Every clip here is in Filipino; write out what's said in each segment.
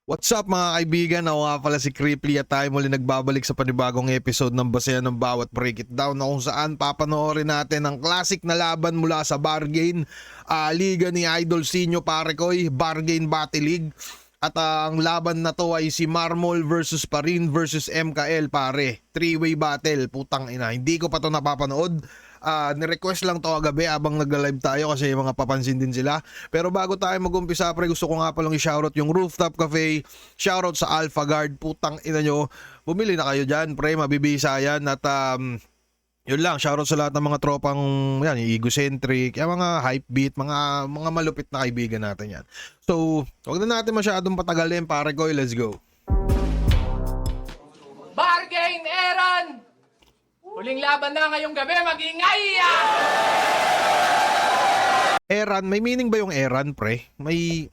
What's up mga kaibigan? Ako nga pala si Cripply at tayo muli nagbabalik sa panibagong episode ng Basehan ng Bawat Break It Down na kung saan papanoorin natin ang classic na laban mula sa Bargain Liga ni Idol Sinyo Parekoy, Bargain Battle League. At ang laban na to ay si Marmol versus Parin versus MKL pare. 3-way battle, putang ina. Hindi ko pa to napapanood. Ni-request lang to kagabi habang nagla-live tayo kasi mga papansin din sila. Pero bago tayo mag-umpisa pre, gusto ko nga palang i-shoutout yung Rooftop Cafe. Shoutout sa Alpha Guard, putang ina nyo. Bumili na kayo dyan pre, mabibisa yan. At yun lang, shoutout sa lahat ng mga tropang yan, yung egocentric, yung mga hype beat, mga malupit na kaibigan natin yan. So, huwag na natin masyadong patagalin pare ko, let's go. Bargain Aaron! Huling laban na ngayong gabi, mag-ingay! Eran, may meaning ba yung Eran, pre? May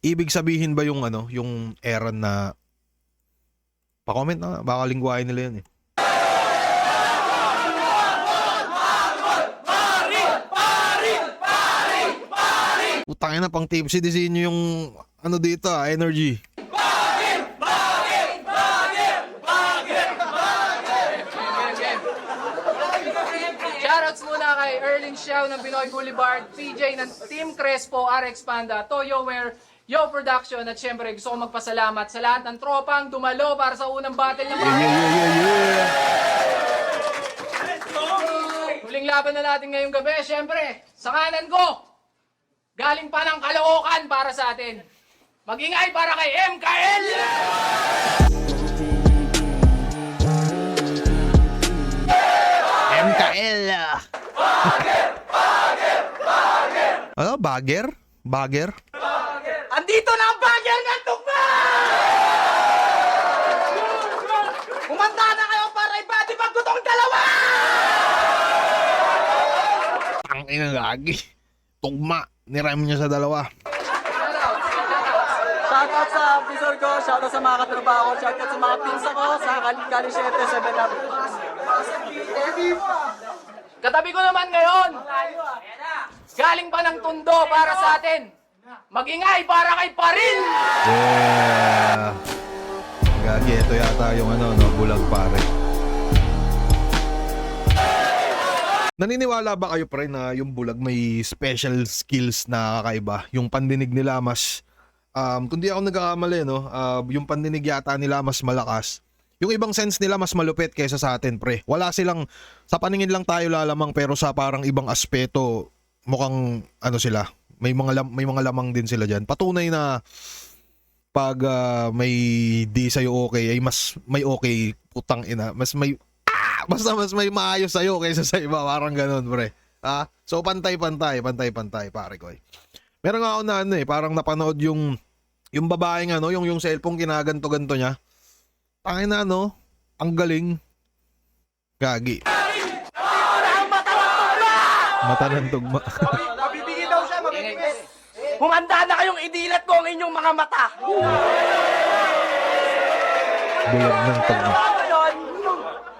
ibig sabihin ba yung yung Eran na pa-comment na, baka lingwahin nila yun eh. Utangin na pang tipsy din nyo yung dito energy. Shoutouts muna kay Erling Xiao ng Binoy Boulevard, PJ ng Team Crespo, RX Panda, Toyo Wear, Yo Production, at syempre gusto ko magpasalamat sa lahat ng tropang dumalo para sa unang battle ng Huling laban na natin ngayong gabi, syempre, sa kanan ko, galing pa ng Caloocan para sa atin. Mag-ingay para kay MKL! MKL! Ano? Bagger? Bagger? Andito na ang bagay ng tugma! Kumanda na kayo para ibati pagkutong dalawa! Ang ina lagi. Tugma. Nirime niya sa dalawa. Shoutout sa visor ko, shoutout sa mga katropa ko, shoutout sa mga pins ako, sa Kali 7 up. Katabi ko naman ngayon, galing pa ng Tondo para sa atin. Mag-ingay para kay Parin! Yeah. Gagi, ito yata yung bulag pare. Naniniwala ba kayo pre na yung bulag may special skills na kakaiba? Yung pandinig nila mas, kung di ako nagkakamali, yung pandinig yata nila mas malakas. Yung ibang sense nila mas malupit kaysa sa atin pre. Wala silang, sa paningin lang tayo lalamang pero sa parang ibang aspeto, mukhang sila. May mga lamang din sila dyan. Patunay na pag may di sa'yo okay, ay mas may okay, putang ina. Mas may maayos sa'yo kaysa sa iba. Parang ganun, pre. So, pantay-pantay, pare ko. Meron nga ako na parang napanood yung babaeng yung cellphone kinaganto-ganto niya. Tangin na ang galing. Gagi. Mata ng tugma. Mabibigil daw siya, mabibigil. Humanda na kayong idilat ko ang inyong mga mata. Bulag ng tugma.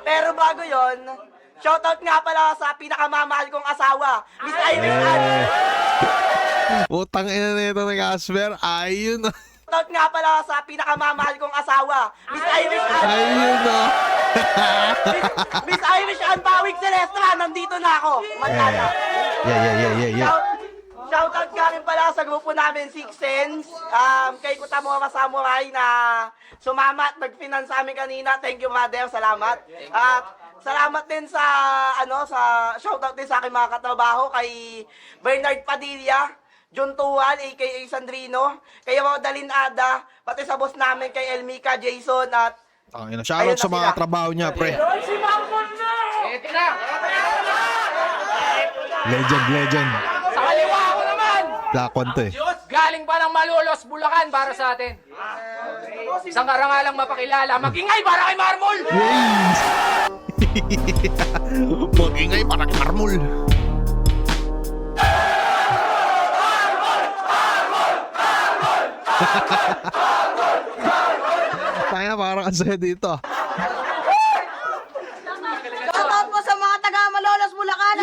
Pero bago yon, shoutout nga pala sa pinakamamahal kong asawa, Miss Iris Ann. Utang ina nito ng Asper. Ayun. Shoutout nga pala sa pinakamamahal kong asawa, Miss Iris Ann. Ayun Miss Iris Ann Bawig Celestra, nandito na ako. Mandala. Yeah. Shoutout nga rin pala sa grupo namin, Six Sense. Kay Kutamura Samurai na sumama at nag-finance sa amin kanina. Thank you, brother. Salamat. At salamat din sa shoutout din sa aking mga katrabaho kay Bernard Padilla, John Tuwal, aka Sandrino, kay Rodalyn Ada, pati sa boss namin kay Elmika Jason at Shoutout sa mga trabaho niya, pre. Eto na! Legend. Sa kaliwa ko naman! Black one to eh. Galing pa ng Malolos, Bulacan para sa atin. Isang karangalang mapakilala, mag-ingay para kay Marmol! Yes! Mag-ingay para kay Marmol. Tayo parang ang saya dito. Shoutout po sa mga taga Malolos, Bulacan.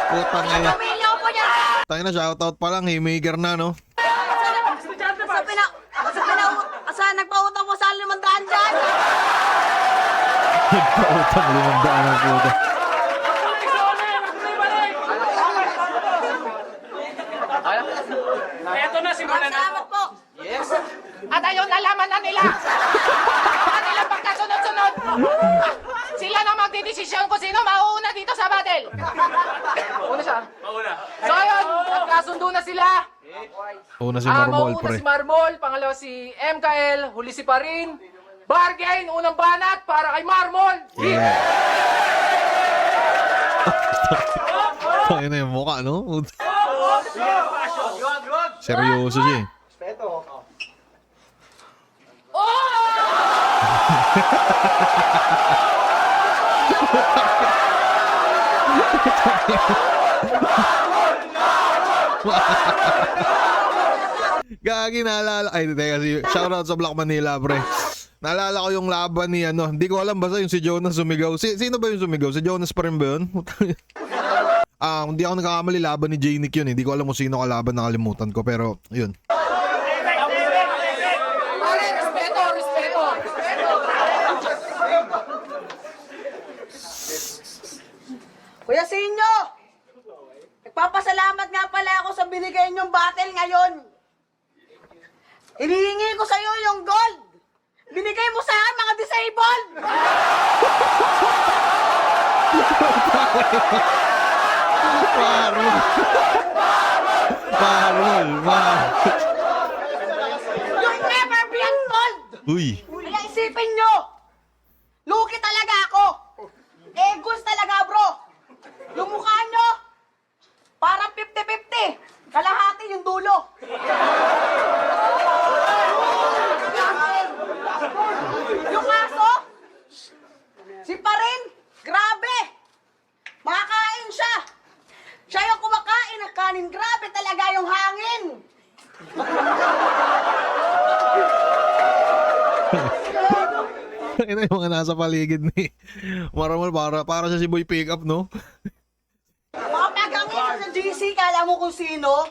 Putang ina. Pamilya ko po niya. Tayo na, shoutout pa lang, haymaker na, no? Nagpautang 500 ang puta. Eto na, simulan na. Salamat po. At ayun, nalaman na nila. Kanilang pagkasunod-sunod. Sila na magdidesisyon kung sino mauuna dito sa battle. Una siya. So ayun, nagkasundo na sila. Una si Marmol, Mauna pre. si Marmol, pangalawa si MKL, huli si Parin. Bargain, unang banat para kay Marmol. Yeah. Tayo na yung mukha, no? Seryoso siya eh. Gagi, naalala. Ay, teka, shoutout sa Black Manila, pre. Naalala ko yung laban ni ano. Hindi ko alam, basta yung si Jonas sumigaw. Sino ba yung sumigaw? Si Jonas pa rin ba yun? Hindi ako nakakamali, laban ni J-Nick yun. Hindi ko alam kung sino kalaban, nakalimutan ko. Pero, yun. Pare, respeto, respeto. Kuya Sinyo, nagpapasalamat nga pala ako sa binigay niyong battle ngayon. Hinihingi ko sa iyo yung gold. Binigay mo sa akin mga disabled. Marmol. You'll never be untold. Uy. Kaya isipin nyo, luki talaga ako. Egos talaga, bro. Yung mukha nyo, parang 50-50. Kalahati yung dulo. Yung aso, si Parin, grabe. Makakain siya. Siya yung kumakain ng kanin. Grabe talaga yung hangin. Ina yung mga nasa paligid ni Marmol, para siya si Boy Pickup, no? Mga pagkangin sa GC, kala mo kung sino?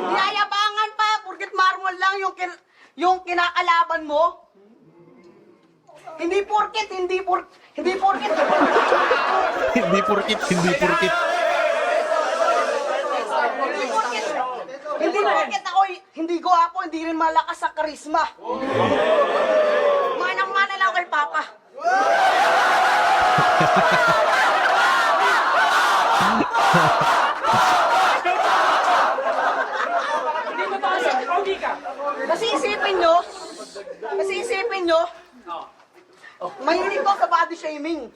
Niyayabangan pa, porket Marmol lang yung kinakalaban mo. Hindi porket. Hindi porkit. Hindi porket ako, hindi gwapo, hindi rin malakas sa karisma. Manang-mana lang kay Papa. Kasi isipin nyo, mahilig ko sa body shaming.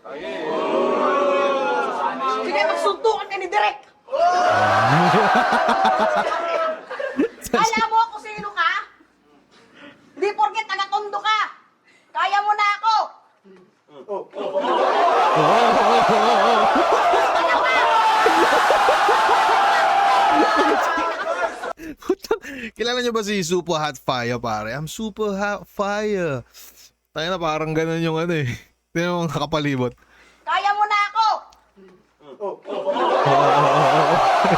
Sige, magsuntukan ka ni Direk. Alam mo kung sino ka? Hindi porket taga-tondo ka. Kaya mo na ako. Kilala niyo ba si Super Hot Fire, pare? I'm Super Hot Fire. Tayo na parang ganun yung ano eh. Tingnan mo ang kakapalibot. Kaya mo na ako.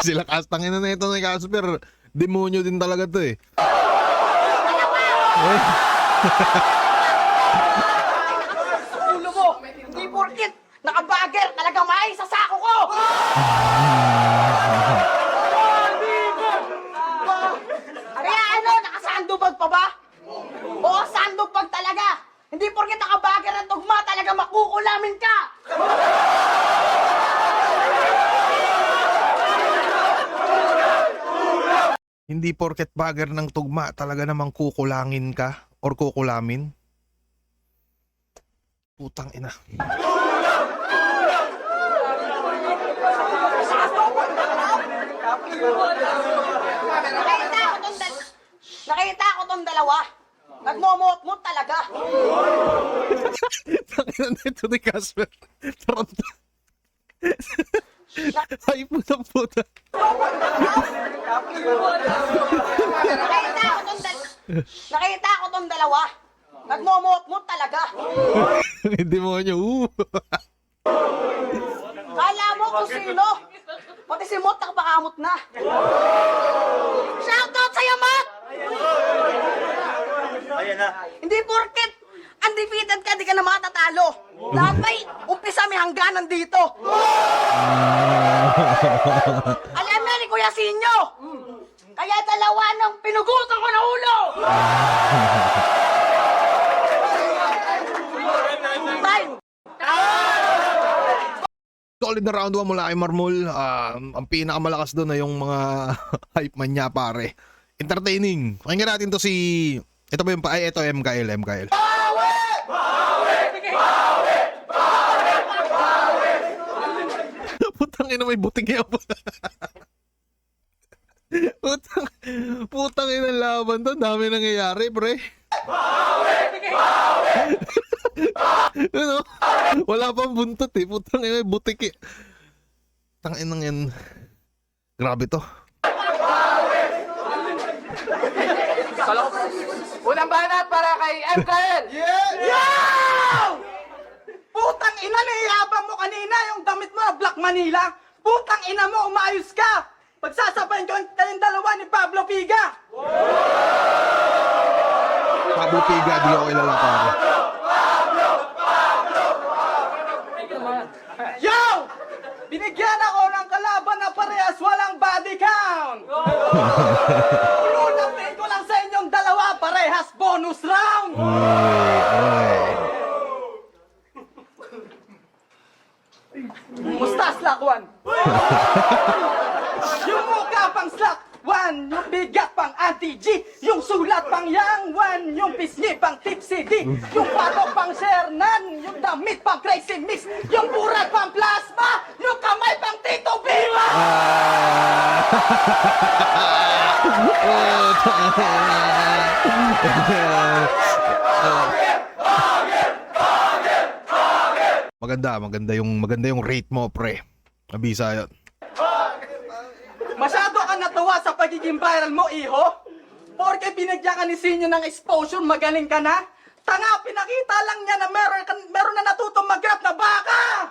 Sila kastangin na ito ni Casper. Demonyo din talaga to eh. Ulo mo, hindi porket nakabager, talagang maayos sa sako ko. Kaya ano, nakasandubag pa ba? Oo, sandubag talaga. Hindi porket nakabager ng tugma, talaga makukulamin ka. Hindi porket bagger ng tugma, talaga namang kukulangin ka or kukulamin. Putang ina. Nakita ko tong dalawa. Nagmomot-mot talaga. Tangina nito ni Casper. Taranta. Ay, puta. Nakita ko tong dalawa. Nagmomot-mot talaga. Hindi mo nyo. Kala mo kung sino? Pati si Mot nakapakamot na. Shoutout sa'yo, Mot! Ayan na. Hindi porket ang undefeated ka, di ka na matatalo. Lahat may umpisa may hangganan dito. Alam na ni Kuya Sinyo, kaya dalawa ng pinugutan ko na ulo. Time. Solid na round 1 mula kay Marmol. Ang pinakamalakas doon na yung mga hype man niya, pare. Entertaining. Pakinggan natin to si... Ito ba yung... Ay, ito MKL. Putang ina, may butik yan. Putang ina laban to. Dami nangyayari, pre. Ano? Wala pang buntot eh. Putang ina, may butik eh. Tang ina yan. Grabe to. Unang banat para kay MKL. Putang ina, niyayabang mo kanina yung damit mo na Black Manila. Putang ina mo, umayos ka. Pagsasabayin ko kayong dalawa ni Pablo Piga. Pablo Piga, di ako kilala, pare. Yo! Binigyan ako ng kalaban na parehas walang body count. Ululatin ko lang sa inyong dalawa, parehas bonus round. Musta slakwan? Yung mukha pang slakwan, yung bigat pang anti-G, yung sulat pang yang one, yung pisngi pang tipsy D, yung patok pang Shernan, yung damit pang crazy mix, yung burat pang plasma, yung kamay pang Tito Bima! Maganda yung rate mo, pre. Abisa yun. Masyado ka natuwa sa pagiging viral mo, iho? Porque binigyan ka ni Sinyo ng exposure, magaling ka na? Tanga, pinakita lang niya na meron na natutong mag-rap na baka!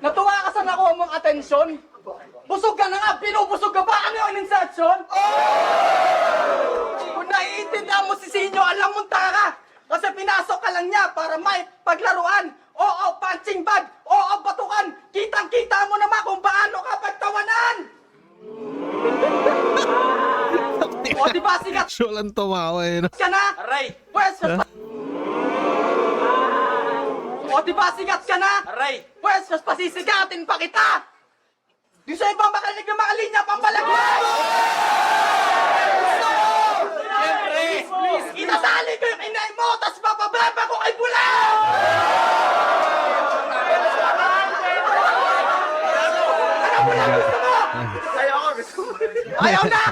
Natuwa ka sa nakuha mong atensyon? Busog ka na nga, pinubusog ka ba? Ano yung insertion? Kung naiintindihan mo si Sinyo, alam mong tanga ka! Kasi pinasok ka lang niya para may paglaruan. Oo, punching bag. Oo, batukan. Kitang-kita mo naman kung paano ka pagtawanan. O, di ba sigat Siya lang tumawa eh. ka na? Aray. Pwes, o, di ba sigat ka na? Aray. Pwes, mas pasisigatin pa kita. Di sa ibang makalinig ng mga linya pambalagay. Please, itasali ko yung inay mo, tas papababa ko kay Bula! Ano mo lang gusto mo? Ayaw na!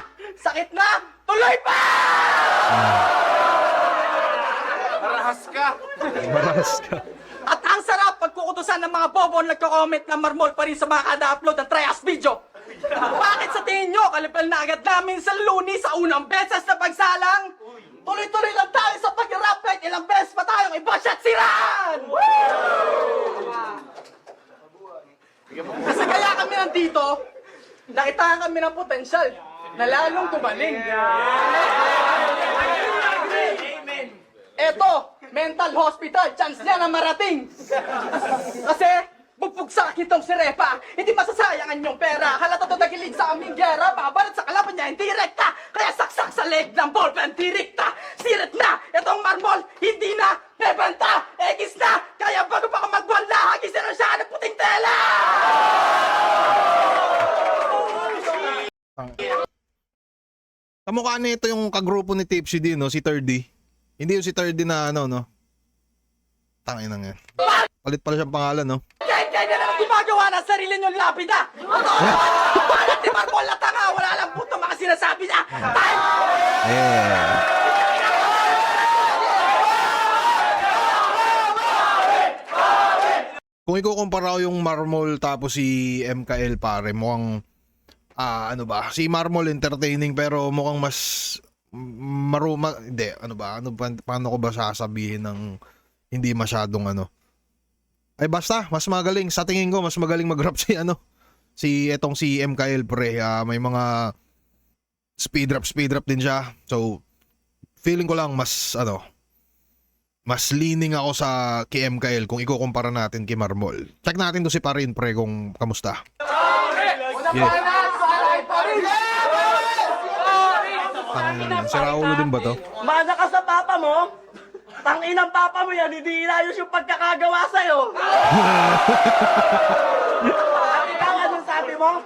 Sakit na! Tuloy pa! Marahas ka. At ang sarap pagkukutusan ng mga bobo na nagko-comment na Marmol pa rin sa mga kada-upload ng Trias video. Bakit sa tingin nyo, kalipal na agad namin sa Luni sa unang beses na pagsalang? Tuloy-tuloy lang tayo sa pag-rap kahit ilang beses pa tayong iba-shot siraan! Kasi kaya kami nandito, nakita kami ng potensyal na lalong gumaling. Eto, mental hospital, chance niya na marating. Kasi, bugpug sa akin tong si Repa, hindi masasayangan yung pera. Halata to nagilid sa aming gera, babarat sa kalaban niya, hindi rekta. Kaya saksak sa leg ng ballpen, direkta. Sirit na, itong Marmol, hindi na, bebenta, egis na. Kaya bago pa ka magwala, hagisin na siya ng puting tela. Kamukha nito yung kagrupo ni Tipsy din, no? Si 3D. Hindi yung si 3D na ano, no? Tangin na nga. Palit pala siyang pangalan, no? Kaya na lang gumagawa ng sarili niyong lapida. Paano si Marmol na tanga, wala lang puto mga sinasabi niya. Kung ikukumpara ko yung Marmol tapos si MKL, pare, mukhang ano ba? Si Marmol entertaining pero mukhang mas hindi, ano ba? Paano ko ba sasabihin ng hindi masyadong ano? Ay basta, mas magaling sa tingin ko, mas magaling mag-rap si si MKL, pre. May mga speed rap din siya. So feeling ko lang mas mas leaning ako sa kay MKL kung ikukumpara natin kay Marmol. Check natin to si Parin pre kung kamusta. Yeah. Si Raulo din ba to? Mana ka sa papa mo? Tanginang papa mo yan, hindi inayos yung pagkakagawa sa'yo. At ikaw, anong sabi mo?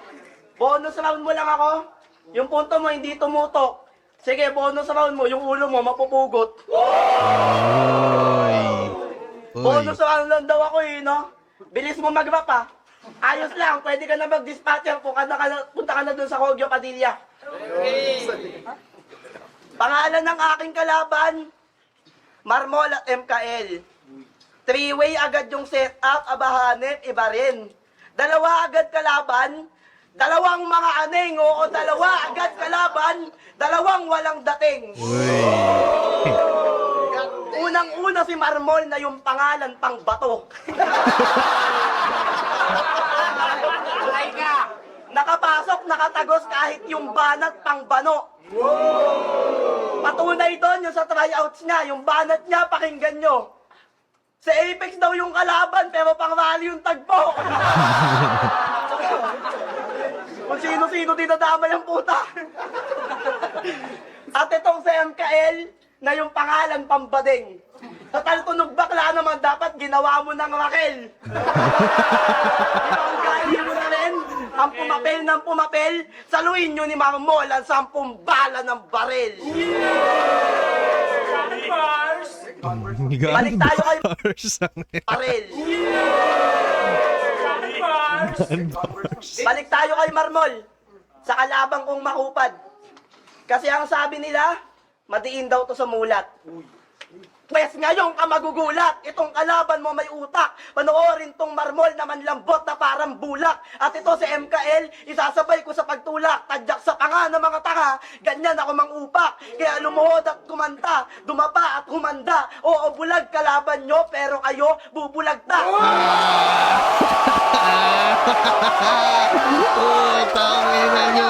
Bonus round mo lang ako. Yung punto mo hindi tumutok. Sige, bonus round mo, yung ulo mo mapupugot. Oy. Bonus round lang daw ako no? Bilis mo mag-rap Ayos lang, pwede ka na mag-dispatcher punta ka na dun sa Kogyo Padilla. Pangalan ng aking kalaban, Marmol at MKL. 3-way agad yung setup, abahanip, iba rin. Dalawa agad kalaban, dalawang mga aneng, oo, dalawa agad kalaban, dalawang walang dating. Unang-una si Marmol na yung pangalan pang bato. Nakapasok, nakatagos kahit yung banat pang bano. Patunay doon yung sa tryouts niya, yung banat niya, pakinggan nyo. Sa Apex daw yung kalaban, pero pang rally yung tagpo. Kung sino-sino dinadamay ang puta. At itong sa MKL, na yung pangalan pambading. Total tunog bakla naman, dapat ginawa mo ng Raquel. Ang galing mo na rin, ang pumapel ng pumapel, saluin nyo ni Marmol ang 10 bala ng baril. Balik tayo kay baril. Balik tayo kay Marmol, sa kalabang kong mahupad. Kasi ang sabi nila, madiin daw to sa mulat. Pwes ngayon ka magugulat, itong kalaban mo may utak. Panoorin tong Marmol na manlambot na parang bulak. At ito si MKL, isasabay ko sa pagtulak. Tadyak sa panga ng mga tanga, ganyan ako mangupak. Kaya lumuhod at kumanta, dumapa at humanda. Oo, bulag kalaban nyo, pero kayo bubulagta. Tangina nyo!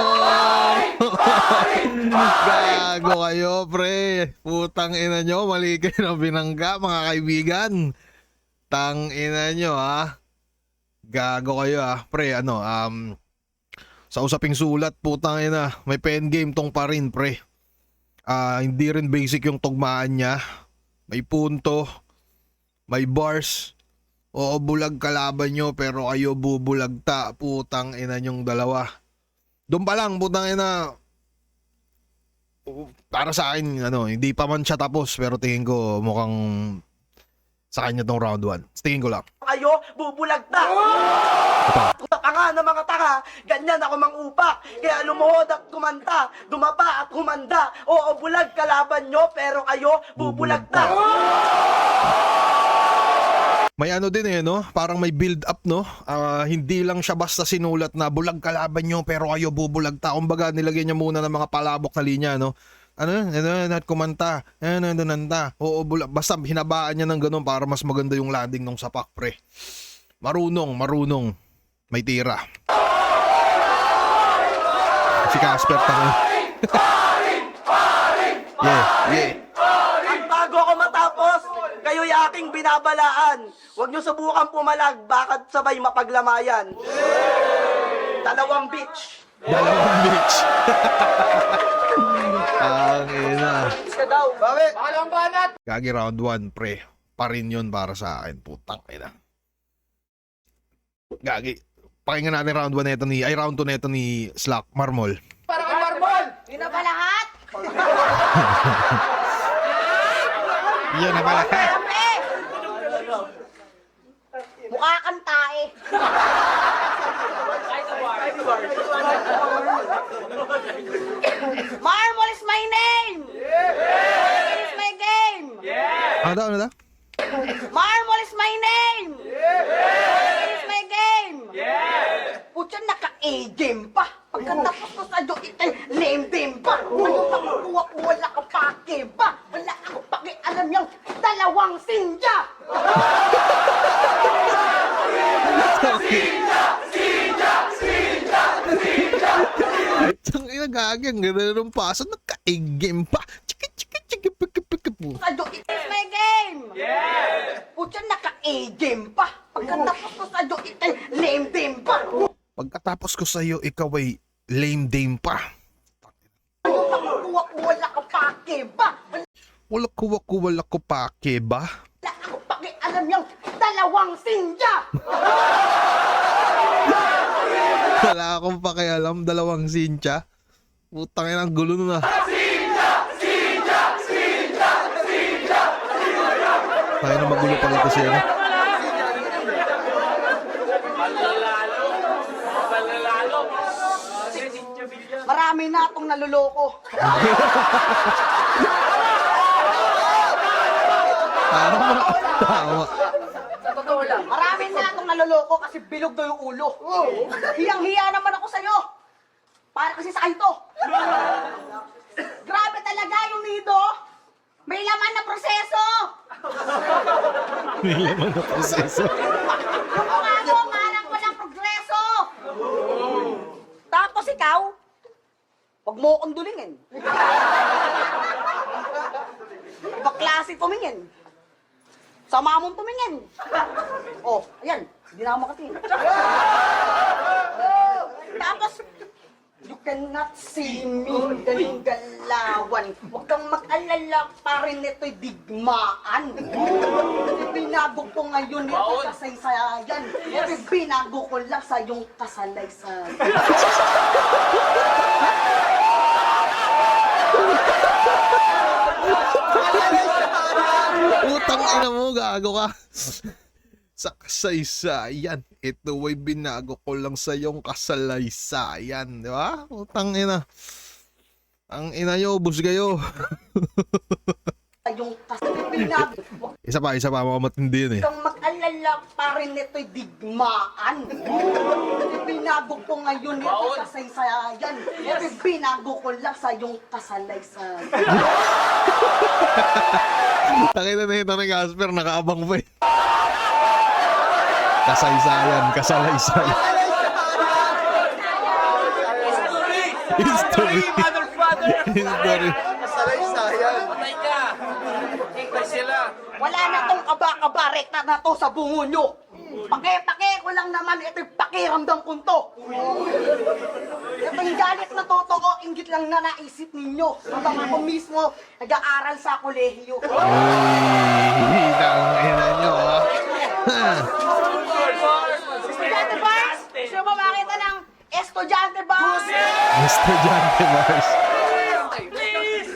Gago kayo, pre. Putang ina nyo, mali kayo ng binangga, mga kaibigan. Tang ina nyo, ha. Gago kayo, ha. Pre, sa usaping sulat, putang ina, may pen game tong pa rin, pre. Hindi rin basic yung tugmaan niya. May punto, may bars. Oo, bulag kalaban nyo, pero kayo bubulagta. Putang ina nyong dalawa. Doon pa lang, putang ina, para sa akin, hindi pa man siya tapos, pero tingin ko mukhang sa kanya tong round 1. Tingin ko lang. Kayo bubulagta. Tanga ng mga tanga, ganyan ako mangupak. Kaya lumuhod at kumanta, dumapa at humanda. Oo, bulag kalaban nyo, pero kayo bubulagta. May din no? Parang may build up, no? Hindi lang siya basta sinulat na bulag kalaban nyo pero kayo bubulagta. Kumbaga nilagyan niya muna ng mga palabok na linya, no? Kumanta. Oo, bulag. Basta hinabaan niya ng ganun para mas maganda yung landing ng sapak, pre. Marunong. May tira. Si Casper tango. Yeah. Bago ako matapos, kayo'y aking binabalaan. Huwag nyo subukan pumalag, bakit sabay mapaglamayan. Dalawang bitch. Ang ina. Ka daw. Bakit? Bakalong banat! Gagi round 1, pre. Pa rin yun para sa akin. Putang ina. Gagi. Pakinggan natin round 2 neto round 2 neto ni Slack Marmol. Para kay Marmol! Yun na ba lahat? Yan na pala. Siyempre! Mukha kang tae. Marmol is my name! It is my game! Ano daw? Marmol is my name! It is my game! Putya, naka-A-game pa! Pagkatapos ko sa iyo, itay name-game pa! Ano nakukuha ko, wala ka pake ba? Wala ako pakialam yung dalawang sinja! Ang ina gagi. Ang ganda ng paso. Nagka-game pa. Chiki. Sa Jo, it is my game! Yes! Putya, naka-A-game pa! Pagkatapos ko sa Jo, it is lame game pa! Pagkatapos ko sa'yo, ikaw ay lame dame pa. Ano takukuha ko, wala ka pake ba? Wala ko pake ba? Wala ako pake, alam niyang dalawang sinja! Wala akong pakialam, dalawang Sincha. Putang ina, ang gulo nun ah. Tayo na magulo pala ito siya. Marami na akong naluloko. Tama. Sa totoo lang. Marami na akong naluloko kasi bilog daw yung ulo. Hiyang-hiya naman ako sa'yo. Para kasi sa to. Grabe talaga yung nido. May laman na proseso. May laman na proseso. Yung mga ngarang walang progreso. Tapos ikaw, huwag mo akong dulingin. Ibang klase tumingin. Sama mong tumingin. Oh, ayan. Hindi na ako makatingin. Tapos, you cannot see me. Galing galawan. Huwag kang mag-alala pa rin ito'y digmaan. Binago ko ngayon ito kasaysayan. Binago ko lang sa iyong kasalaysayan. Utang ina mo, gago ka. Sa kasaysayan, ito ay binago ko lang sa iyong kasalaysayan, di ba? Utang ina. Ang ina nyo, ubus kayo. Sa iyong kasalaysayan. Isa pa, mga matindi yun eh. Kang mag-alala pa rin ito'y digmaan. Binago ko ngayon ito kasaysayan. Binago ko lang sa iyong kasalaysayan. Nakita na ito ni Casper, nakaabang pa eh. Kasaysayan, kasalaysayan. History. History. Patay ka! Patay sila! Wala na tong kaba-kaba, rekta na to sa bungo nyo. Pake-pake ko lang naman ito'y pakiramdam kong to. Itong galit na totoo, inggit lang na naisip ninyo. Habang ako mismo nag-aaral sa kolehiyo. Uy, ina nyo ah. Estudyante Bars! Gusto mo makita ng Estudyante Bars? Estudyante Mars. Please!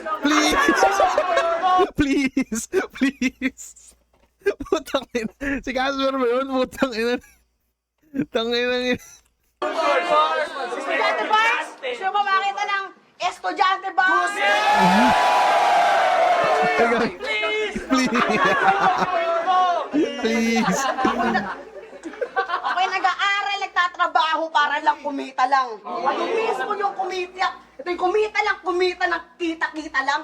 Please! Please! Putang ina. Si Casper ba yun? Putang ina. Tangina niya. Estudyante Bars! Gusto mo makita ng Estudyante Bars? Please! Please! Please! Ako'y nag-aaral, nagtatrabaho para lang kumita lang. Ano mismo yung kumita? Ito yung kumita ng kita-kita lang.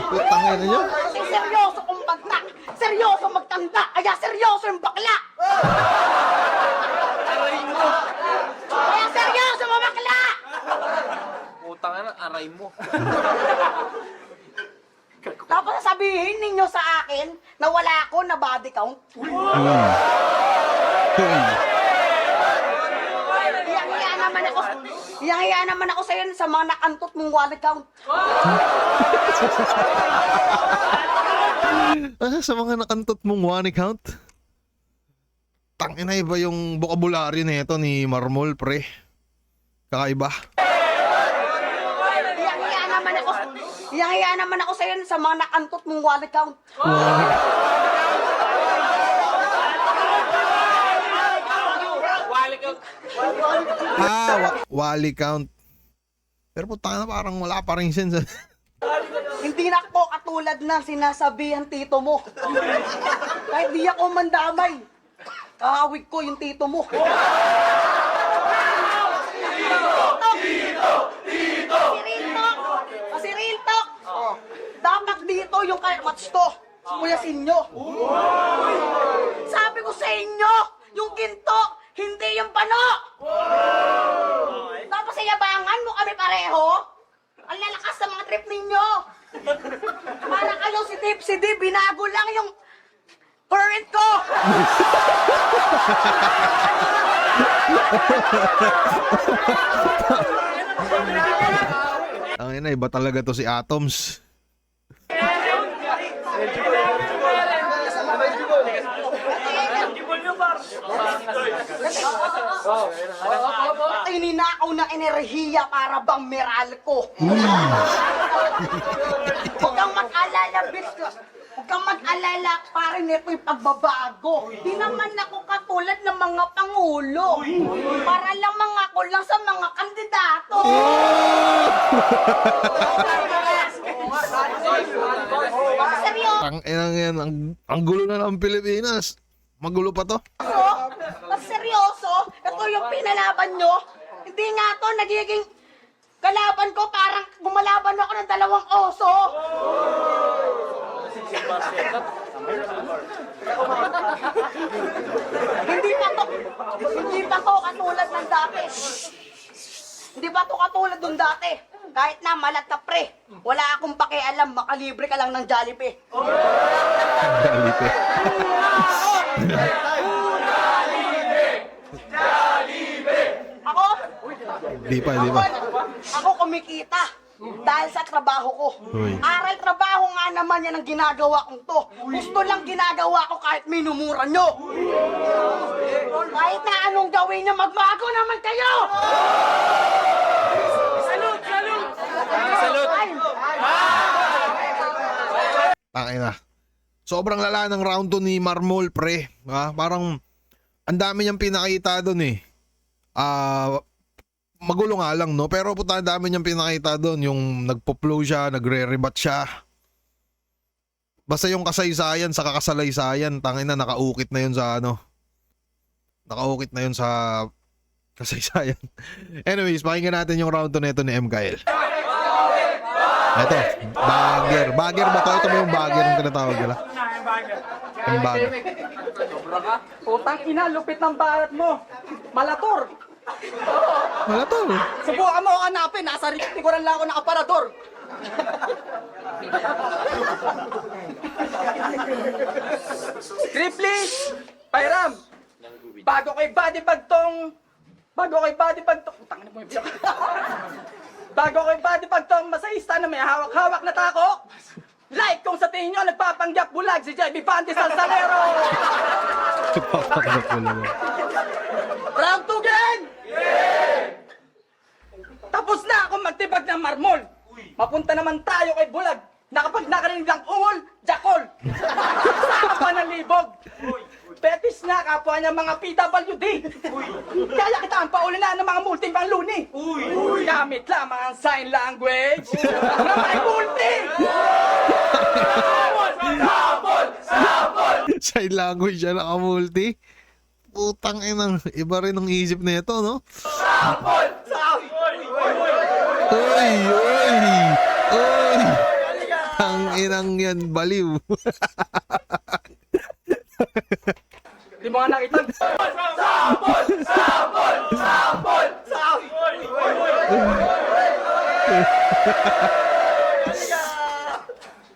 Putang ina niya. Kasi seryoso kong bagnak, seryoso magtanda, kaya seryoso yung bakla. Kaya seryoso mo bakla! Putang na, aray mo. Tapos sasabihin ninyo sa akin na wala ako na body count. Iyang-iya naman ako sa'yo sa mga nakantot mong wallet count. Sa mga nakantot mong one account? Tangina, iba yung bokabularyo na ito ni Marmol, pre. Kakaiba. Iyang-iya naman ako sa'yo sa mga nakantot mong wallet count. Wally count. Pero putang na, parang wala pa rin sense. Hindi na ako katulad na sinasabihan tito mo. Kahit di ako mandamay, kahawig ko yung tito mo. Tito! Kasi real talk! Oh. Dapat dito yung match to. Kuya Sinyo. Sabi ko sa inyo, yung ginto, hindi yung pano. Tapos sa yabangan mo kami pareho. Ang lalaki trip ninyo. Para kayo si Dip, binago lang yung current ko. Ang ina, iba talaga to si Atoms. Ininakaw ng enerhiya para bang Meralco. Huwag kang mag-alala, bitch. Huwag kang mag-alala, pare, nito yung pagbabago. Di naman ako katulad ng mga pangulo. Para lamang ako lang sa mga kandidato. Seryoso? Ang ina yan, ang gulo na ng Pilipinas. Magulo pa to. Seryoso? Ito yung pinalaban nyo? Hindi nga to nagiging kalaban ko, parang gumalaban ako ng dalawang oso. Hindi pa to katulad ng dati. Hindi pa to katulad ng dati. Kahit na malat ka pre, wala akong pakialam, makalibre ka lang ng Jollibee. Galite. Ako? Di pa, di pa. Ako kumikita. Dahil sa trabaho ko. Uy. Aral trabaho nga naman yan ang ginagawa kong to. Gusto lang ginagawa ko kahit minumura nyo. Kahit na anong gawin nyo, magbago naman kayo! Tangina. Sobrang lala ng round 2 ni Marmol, pre. Parang ang dami niyang pinakita doon eh. Magulo nga lang, no? Pero puta, ang dami niyang pinakita doon. Yung nagpo-flow siya, nagre-rebat siya. Basta yung kasaysayan sa kakasalaysay, tangina, nakaukit na yun sa ano. Nakaukit na yun sa kasaysayan. Anyways, pakinggan natin yung round 2 na ito ni MKL. Ito, bagger. Bagger ba to? Ito ba yung bagger yung tinatawag nila? Yung bagger. Putang ina, lupit ng balat mo. Malator. Wala to. Subukan mo ako hanapin. Nasa rikikuran lang ako ng aparador. Triply! Pairam! Bago kay body bag tong... Putang ina mo yung biyak. Bago kay body bag tong masahista na may hawak-hawak na tako. Like kung sa tingin nyo nagpapanggap bulag si JB Panty Salsalero! Round 2 gang! Tapos na ako magtibag ng marmol. Mapunta naman tayo kay bulag na kapag nakarinig ng ungol, jakol. Saka pa ng libog. Betis na kapwa niya mga PWD. Kaya kita ang paulinan ng mga multi pang luni. Gamit lamang ang sign language na may multi. Sign language siya nakamulti. Putang inang, iba rin ang isip na ito, no? Uy! Uy! Ang inang yan, baliw. Di mo nga nakita?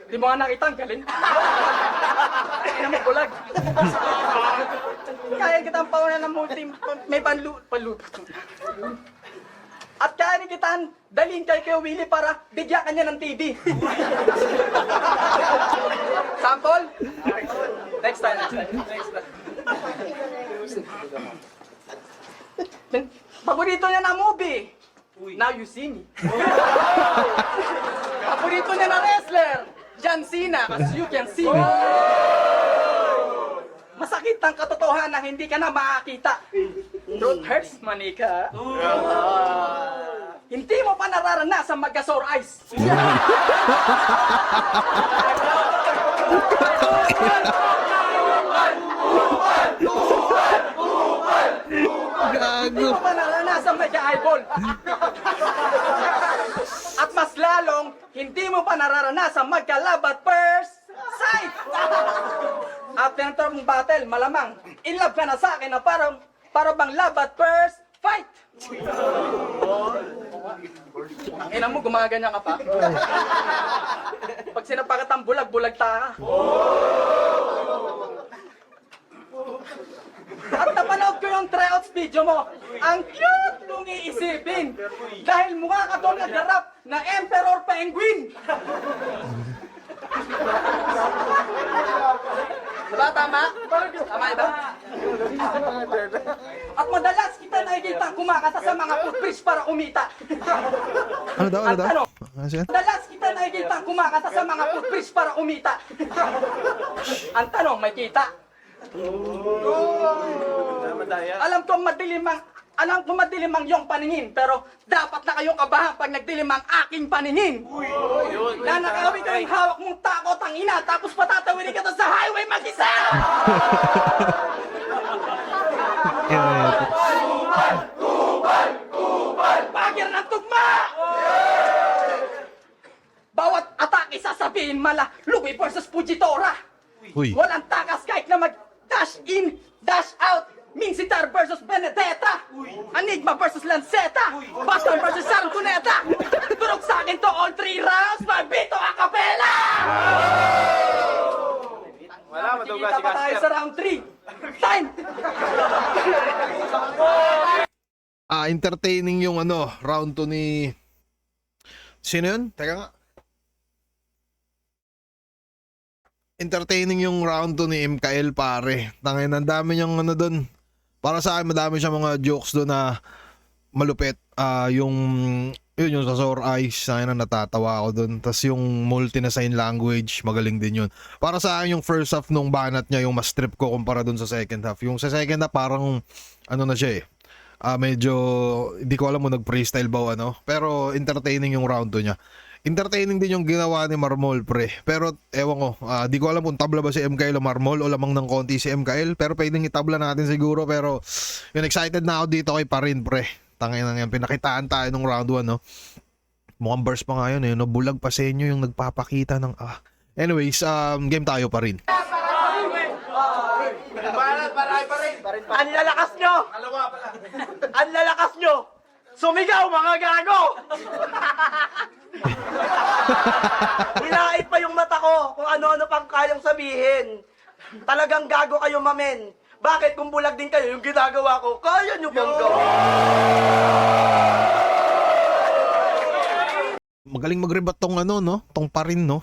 Di mo nga nakita? Ang galing. Kaya mo bulag. Kaya kitang pauna ng multi, may panluto. At kaya ni kitaan, dalhin kay Kuya Willie para bigyan kanya ng TV. Sample? Next time. Paborito niya na movie. Now you see me. Paborito niya na wrestler. John Cena, as you can see me. Masakit ang katotohanan, hindi ka na makakita. Truth hurts, manika. Hindi mo pa nararanasan magka-sore eyes. Hindi Gago. mo pa nararanasan magka-eyeball. At mas lalong, hindi mo pa nararanasan magka-love at first sight. After ng term battle, malamang, in love ka na sa akin na para bang love at first fight. Ang ina mo, gumaganyan ka pa. Pag sinapakat ang bulag, bulag ta ka. At napanood ko yung tryouts video mo. Ang cute nung iisipin. Dahil mukha ka doon nag-rap na Emperor Penguin. Diba tama? Tama ba? At madalas kita nakikita kumakanta sa mga footbridge para kumita. Ano daw? Ano daw? Ano? Ano siya? Madalas kita nakikita kumakanta sa mga footbridge para kumita. Ang tanong, may kita? Alam ko madilim ang iyong paningin, pero dapat na kayong kabahan pag nagdilim ang aking paningin. Na nakawin ko yung hawak mong takot ang ina, tapos patatawirin ka doon sa highway mag-isa! Bagir ng tugma! Bawat atake sasabihin mala, Louis versus Fujitora. Uy. Walang takas kahit na mag-dash in, dash out. Minsitar versus Benedetta. Enigma versus Lanceta. Boston versus Sharon Cuneta. Turok sa akin to all 3 rounds. Mabito a capella! Wala, maduga Kita si pa tayo Caster. sa round 3. Time! Entertaining yung round 2 ni... Sino yun? Teka nga. Entertaining yung round 2 ni MKL, pare. Tangin, ang dami niyang doon. Para sa akin, madami siyang mga jokes doon na malupit. Yung sa Sore Eyes, sana natatawa ako doon. Tapos yung multi na sign language, magaling din yun. Para sa akin, yung first half nung banat niya, yung mas trip ko kumpara doon sa second half. Yung sa second half, parang na siya medyo, hindi ko alam mo nag-freestyle ba o ano. Pero entertaining yung round 2 niya. Entertaining din yung ginawa ni Marmol, pre. Pero ewan ko, di ko alam kung tabla ba si MKL o Marmol o lamang ng konti si MKL. Pero pwedeng itabla natin siguro. Pero yun, excited na ako dito kay Parin, pre. Tangin na yan, pinakitaan tayo nung round 1, no? Mukhang burst pa nga yun, no? Bulag pa sa inyo yung nagpapakita ng... Anyways, game tayo pa rin. Ang lalakas nyo! Ang lalakas nyo! Sumigaw, mga gago! Hinait pa yung mata ko kung ano-ano pang kayang sabihin. Talagang gago kayo, mamen. Bakit kung bulag din kayo yung ginagawa ko, kaya nyo bang gawin? Magaling mag-rebat tong tong Parin, no?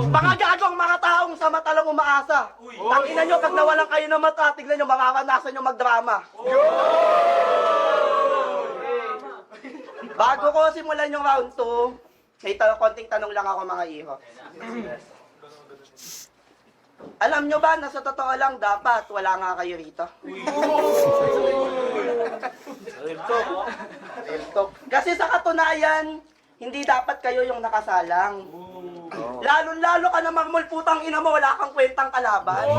Mga gago ang mga taong sa mata lang umaasa. Tangina nyo, pag nawalan kayo ng mata, tignan nyo, makakanasan nyo magdrama. Bago ko simulan yung round 2, may konting tanong lang ako, mga iho. Alam nyo ba na sa totoo lang dapat wala nga kayo rito? Kasi sa katunayan, hindi dapat kayo yung nakasalang. Lalo-lalo ka namang mulputang ina mo, wala kang kwentang kalaban.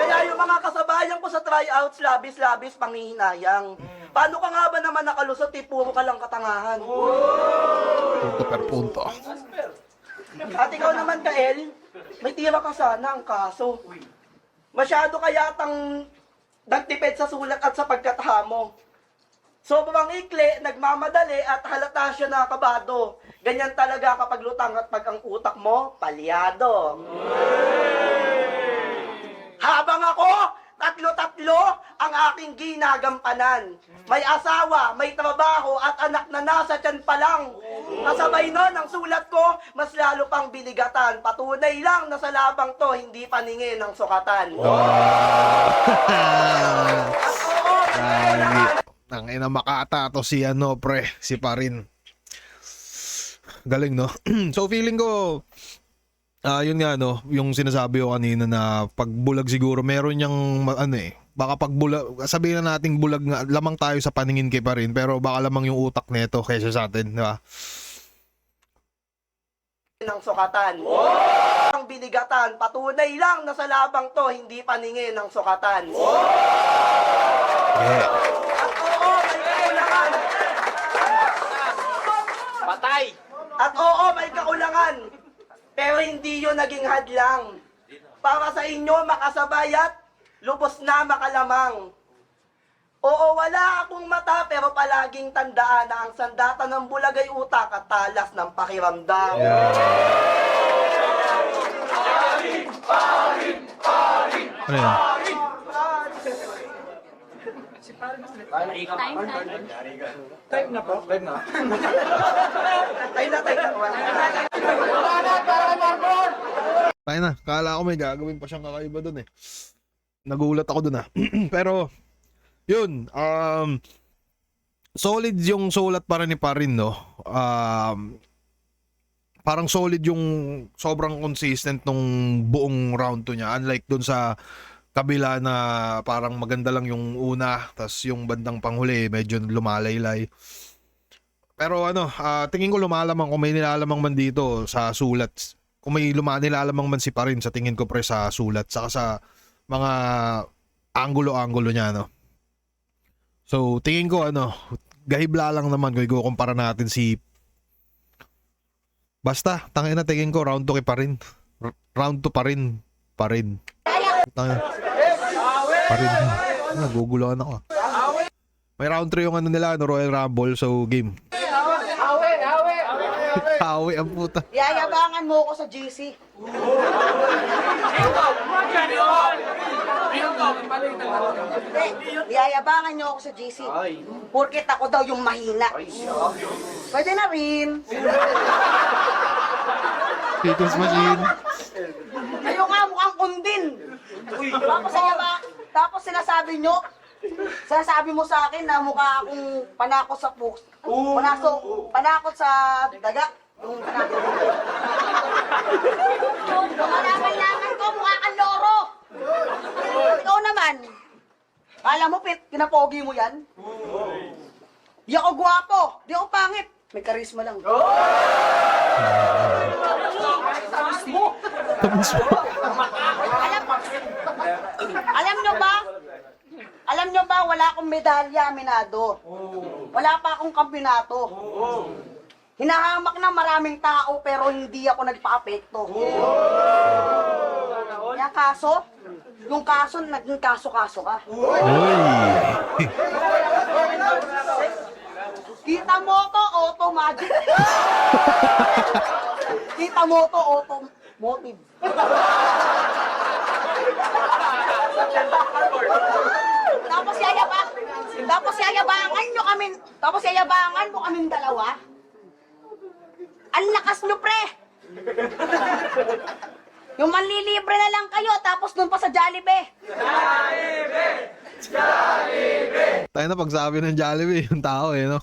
Kaya yung mga kasabayan ko sa tryouts, labis-labis, panghihinayang. Paano ka nga ba naman nakalusot, puro ka lang katangahan? Punto per punto. At ikaw naman, Kael, may tira ka sana ang kaso. Masyado kayatang nagtipid sa sulat at sa pagkatamo. Sobrang ikli, nagmamadali at halata siya na kabado. Ganyan talaga kapag lutang at pag ang utak mo, palyado. Habang ako, tatlo-tatlo ang aking ginagampanan. May asawa, may trabaho at anak na nasa tiyan pa lang. Kasabay nun ang sulat ko, mas lalo pang binigatan. Patunay lang na sa labang to, hindi paningin ng sukatan. At oo, Ang ina makata to si pre, si Parin. Galing, no? So feeling ko yun nga, no, yung sinasabi ko kanina na pagbulag siguro meron niyang baka pagbulag, sabihin na nating bulag nga, lamang tayo sa paningin kay Parin, pero baka lamang yung utak nito kaysa sa atin, di ba? ng sukatan. Ang binigatan, patunay lang na sa labang to, hindi paningin ng sukatan. Yeah. At oo, may kaulangan. Patay! At oo, may kaulangan. Pero hindi yun naging hadlang. Para sa inyo makasabay at lubos na makalamang. Oo, wala akong mata pero palaging tandaan na ang sandata ng bulag ay utak at talas ng pakiramdam. Ano yan? Tayo na. Tayo na, kala ko may gagawin pa siyang kakaiba dun eh. Nagulat ako dun ah. Pero, yun, solid yung sulat para ni Parin, no? Parang solid yung sobrang consistent nung buong round 2 niya. Unlike dun sa kabila na parang maganda lang yung una, tas yung bandang panghuli medyo lumalaylay. Pero ano, tingin ko lumalamang kung may nilalamang man dito sa sulat. Kung may nilalamang man si Parin sa tingin ko pre sa sulat saka sa mga angulo-angulo niya, no. So tingin ko ano, gahibla lang naman kung ikukumpara natin si basta, tangina tingin ko round 2 kay Parin. Round 2 Parin. Tangina. Parin. Naguguloan ako. May round 3 yung ano nila, no, Royal Rumble, so game. Hawi ang puta. Yayabangan mo ako sa GC. Yayabangan niyo ako sa GC. Porket ako daw yung mahina. Pwede na rin. Tito's machine. Kayo nga mukhang kundin. Tapos sinasabi mo sa akin na mukha akong panakot sa puks. Panakot sa daga. Yung malaman ko, mukha kang loro. Ikaw naman. Alam mo, pinapogi mo yan? Di ako gwapo. Di ako pangit. May karisma lang. Alam nyo ba, wala akong medalya, Minado. Wala pa akong kampyonato. Hinahamak ng maraming tao pero hindi ako nagpa-apekto. Kaya kaso, yung kaso, naging kaso-kaso ka. Uy. Kita mo to, automatic. Kita mo to, automotive. Tapos yayabangan mo kaming dalawa. Ang lakas nyo, pre. Yung manlilibre na lang kayo, tapos dun pa sa Jollibee. Tayo na pagsabi ng Jollibee, yung tao eh, no?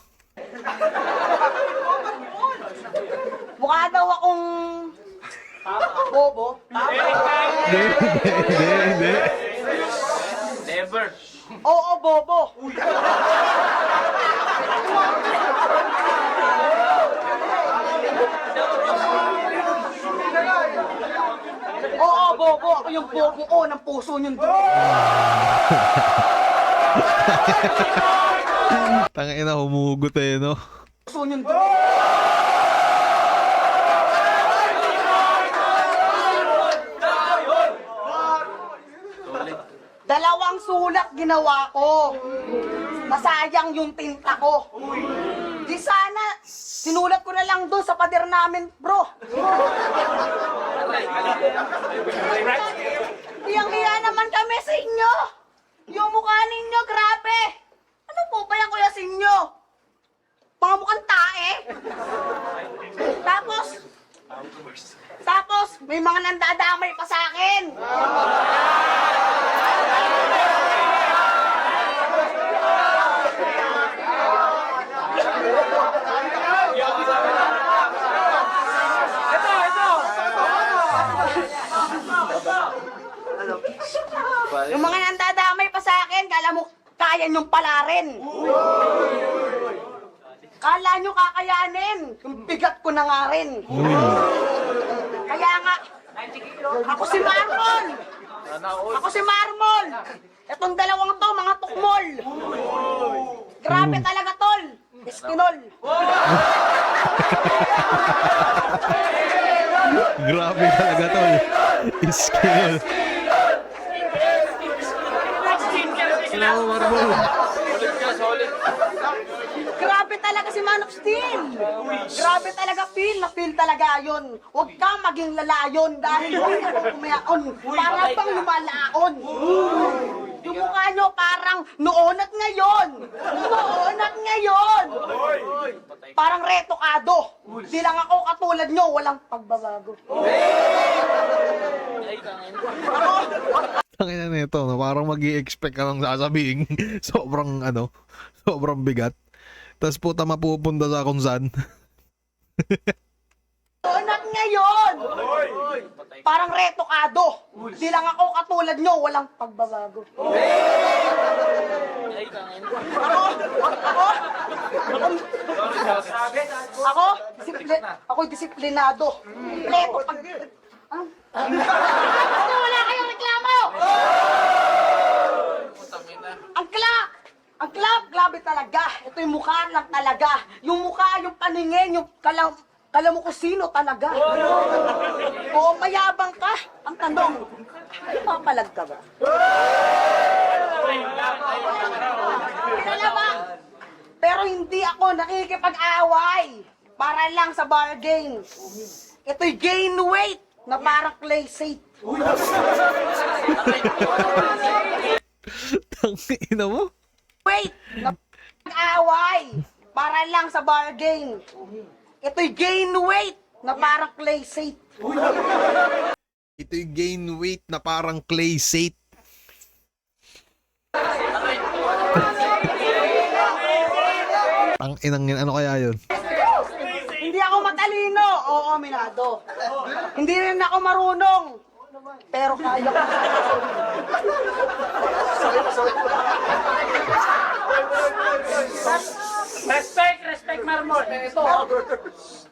Mukha daw akong bobo. Hindi. Never. Oo, bobo. Oo, bobo. Ako yung bobo ko ng puso niyong doon. Tangina, humugot eh, no? Puso niyong doon. Dalawang sulat ginawa ko. Nasayang yung tinta ko. Di sana, sinulat ko na lang doon sa pader namin, bro. Hiyang-hiya naman kami sa inyo. Yung mukha ninyo, grabe. Ano po ba yan, kuya, sa inyo? Mga mukhang tae. Tapos, may mga nandadamay pa sa akin. Yung mga nandadamay pa sa akin, kala mo kaya nyong palarin. Kala nyo kakayanin. Yung bigat ko na nga rin. Kaya nga, ako si Marmol. Itong dalawang to, mga tukmol. Grabe talaga, tol. Eskinol. Grabe talaga to eh. Skill. Hello, Marble. solid. Grabe talaga si Man of Steel. Grabe talaga, feel na feel talaga yun. Huwag kang maging lalayon dahil hindi ako kumayaon. Para bang lumalaon. Yung mukha nyo parang noon at ngayon. Noon at ngayon. Parang retokado. Di lang ako katulad nyo, walang pagbabago. Tangina nito, no? Parang mag-i-expect ka lang sasabihin. sobrang bigat. Tapos puta mapupunta sa kung saan. Noon at ngayon. Parang retokado. Di lang ako katulad nyo, walang pagbabago. Ako'y disiplinado. Kompleto pag... Wala kayong reklamo! Ang clap, grabe talaga. Ito yung mukha lang talaga. Yung mukha, yung paningin, yung kala mo kung sino talaga. Oo, mayabang ka. Ang tanong, papalag ka ba? Kilala ba? Pero hindi ako nakikipag-away para lang sa bargain. Ito'y gain weight na parang clay safe. Tangina mo. Wait! Nag-away! Para lang sa bargain. Ito'y gain weight na parang clay safe. Ito'y gain weight na parang clay sate. Ang inang ano kaya yun? Hindi ako matalino. Oo, minado. Hindi rin ako marunong. Pero kaya ko. Respect, Marmol. Ito.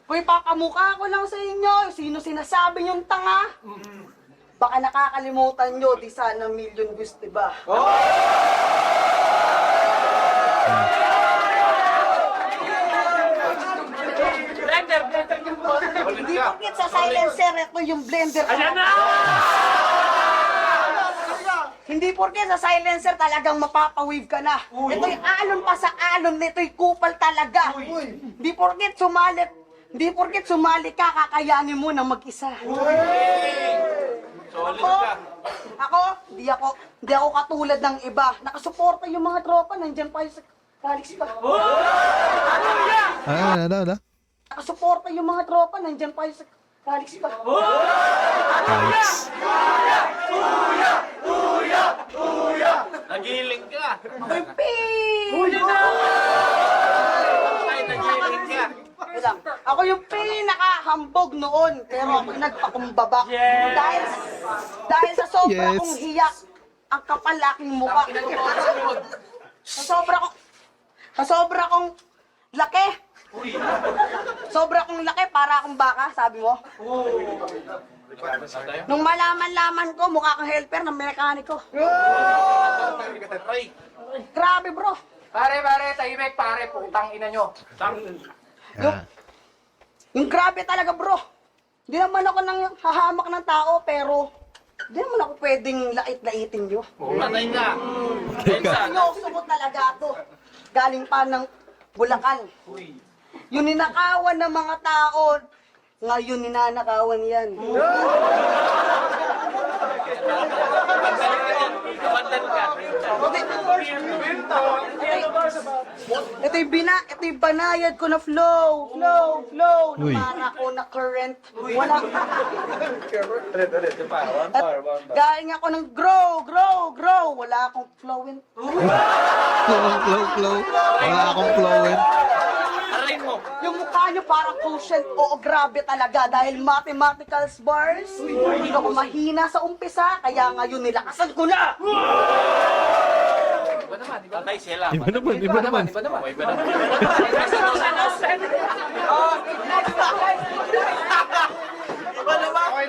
Uy, pakamukha ko lang sa inyo. Sino sinasabi niyong tanga? Baka nakakalimutan nyo, di sana million views, diba? Blender. Hindi porkit sa silencer, ito yung blender. Ayan na! Hindi porkit sa silencer talagang mapapawave ka na. Ito'y alon pa sa alon, ito'y kupal talaga. Hindi porkit sumali ka, kakayanin mo na mag-isa. Hindi ako katulad ng iba. Nakasuporta yung mga tropa, nandiyan pa yung sa Calix pa. Ano? Nakasuporta yung mga tropa, nandiyan pa yung sa Calix pa. Nagiling ka. Ay, Ay, nagiling ka. lang. Ako yung pinakahambog noon, pero ako nagpakumbaba. Dahil sa sobra Yes. kong hiyak, ang kapal aking mukha. Sa sobra kong laki. Sobra kong laki, para akong baka, sabi mo. Nung malaman-laman ko, mukha kang helper ng mekaniko. Grabe, bro. Pare, tahimik, pare, putang ina nyo. Yung grabe talaga, bro. Hindi naman ako nang hahamak ng tao, pero hindi naman ako pwedeng lait-laitin nyo. Patay ka. Seryoso ko talaga to. Galing pa ng Bulacan. Yung ninakawan ng mga tao, ngayon ninanakawan yan. Kabandan ka. Ito'y banayad ko na flow. Uy. Para ko na current. Wala. At galing ako ng grow. Wala akong flowing. Flow. Wala akong flowing. Aray mo. Yung mukha nyo parang quotient. Oo, grabe talaga. Dahil mathematical bars, hindi ako mahina sa umpisa, kaya ngayon nilakasan ko na! Iba naman. Patay sila. Iba naman. Okay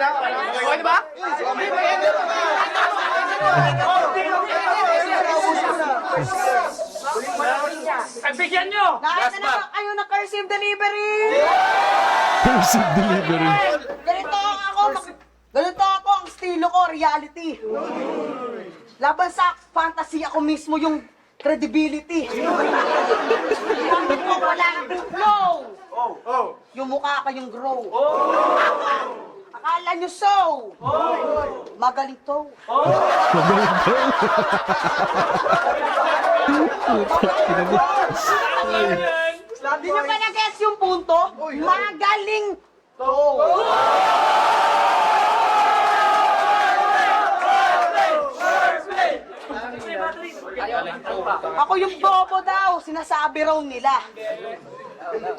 na ba? Pagbigyan nyo! Nakita na ba kayo na cursive delivery? Cursive delivery. Ganito ako, ang estilo ko, reality. Laban sa fantasy, ako mismo yung credibility. Wala kang flow. Yung mukha kayong grow. Akala nyo so. Magaling to. Hindi nyo ba na-guess yung punto? Magaling to. Ako yung bobo daw, sinasabi raw nila.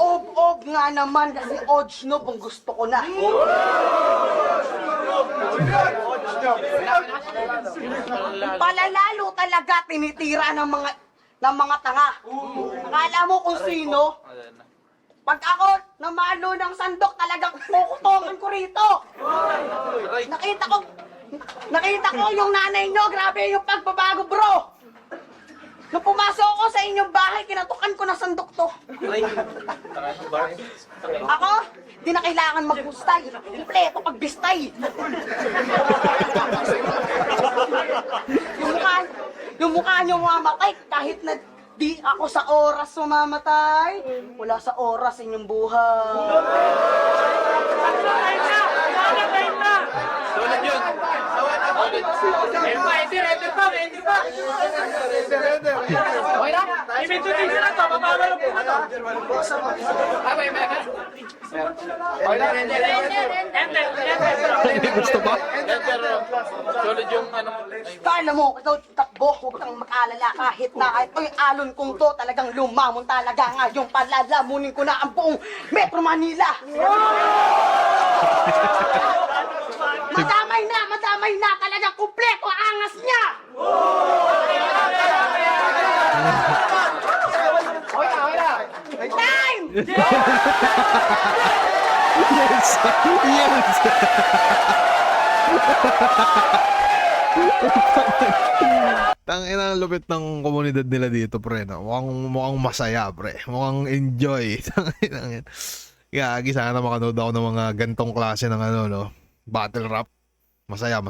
Og nga naman kasi Ojnob ang gusto ko na. Palalalo talaga tinitira ng mga tanga. Akala mo kung sino? Pag ako namalo ng sandok, talagang pukutongan ko rito. Nakita ko yung nanay nyo, grabe yung pagbabago, bro. Nung pumasok ako sa inyong bahay, kinatukan ko na sandok to. Ako, di na kailangan magbustay. Kompleto pagbistay. yung mukha nyo mamatay kahit na di ako sa oras mamamatay. Wala sa oras inyong buhay. Sulit yun. Enter pa. Okay na? Ibento din sila to, mabawal ang puno to. Okay na, Gusto ba? Pero sulit yung ano. Kala mo, ikaw takbo, huwag kang mag-alala kahit na ito'y alon kong to, talagang lumamon talaga ngayong palalamunin ko na ang buong Metro Manila. Madamay na, talagang kumpleto ang angas niya! okay na. Time! Yes! Yes! Tangina ang lupit ng komunidad nila dito, pre. No? Mukhang masaya, pre. Mukhang enjoy. Tangina. Gagi, sana makanood ako ng mga gantong klase ng ano, no? Battle rap. Masaya.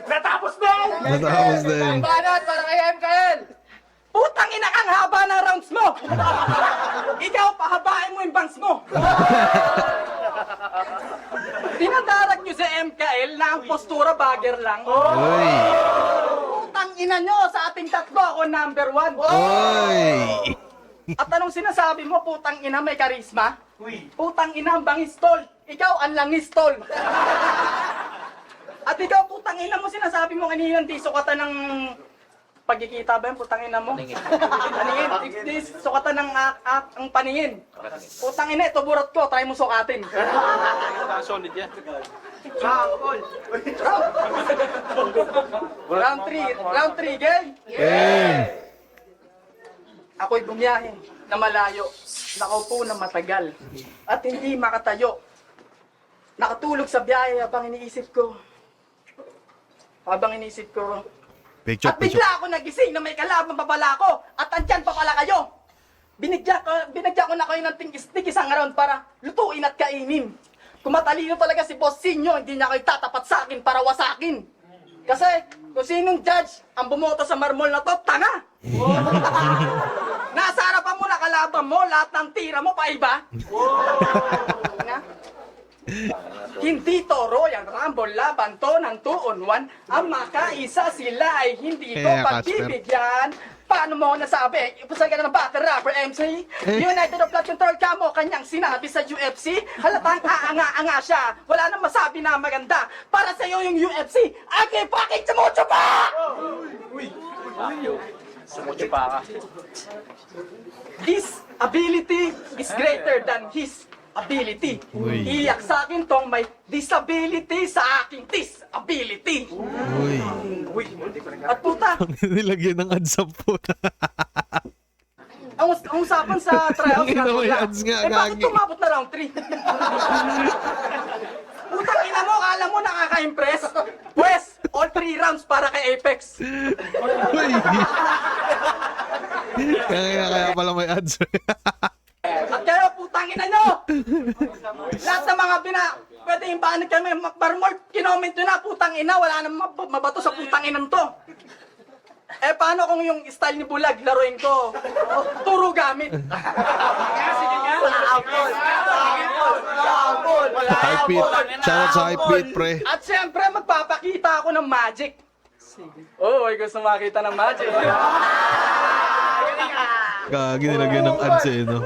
Natapos din! Natapos din. Banat para kay MKL. Putang ina kang haba ng rounds mo! Ikaw, pahabain mo yung bangs mo! Dinadarag nyo sa MKL na ang postura bagger lang. Uy! Putang ina nyo, sa ating tatlo ako number 1. Uy! At anong sinasabi mo, putang ina may karisma? Putang ina ang bangistol. Ikaw ang langistol. At ikaw, putang ina mo, sinasabi mo kanina di sukatan ng pagkikita ba yun, putang ina mo? Paningin. Di sukatan ng ang paningin. Putang ina, ito burot ko, try mo sukatin. Solid yan. Round 3, game. Eh! Ako'y bumiyahe na malayo, nakaupo na matagal, at hindi makatayo. Nakatulog sa biyahe habang iniisip ko. Picture. At bigla ako nagising na may kalaban pa pala ako, at andyan pa pala kayo. Binigyan ko na kayo ng tigis-tigis ang around para lutuin at kainin. Kung matalino talaga si Boss Sinyo, hindi niya kayo tatapat sa akin para wasakin. Kasi kung sinong judge ang bumoto sa marmol na to, tanga! Nasa harapan mo, nakalaban mo, lahat ng tira mo pa iba. Na? Hindi toro yan, Rumble, laban to ng 2-on-1. Ang makaisa sila ay hindi ko Kaya, pagbibigyan. Paano mo nasabi? Ipusay ka na ng battle rapper MC. United of Blood Control ka mo, kanyang sinabi sa UFC. Halatang aanga-anga siya. Wala nang masabi na maganda. Para sa iyo yung UFC. Ake, pakit sa mucho pa! Sumucho pa ka. His ability is greater than his ability. Uy. Iyak sa akin tong may disability sa aking disability. Uy! At puta, Nilagyan ng ads sa puta. ang usapan sa tryout Ang ina mo, wala. ads nga, Bakit gagi. tumabot na round 3? Putang ina mo, kala mo nakaka-impress? Pwes, all 3 rounds para kay Apex. Uy! Kaya pala may ads. At kayo, putang ina nyo! Lahat ng mga pwede Team Panic kami, Marmol, kinoment nyo na, putang ina, wala namang mabato sa putang inang to. Eh, paano kung yung style ni Bulag, laruin ko? Turo gamit. Hype beat. Shoutout sa hype beat, pre. At syempre, magpapakita ako ng magic. Oh, gusto makita ng magic. Gagi, nilagyan ng ads eh, no?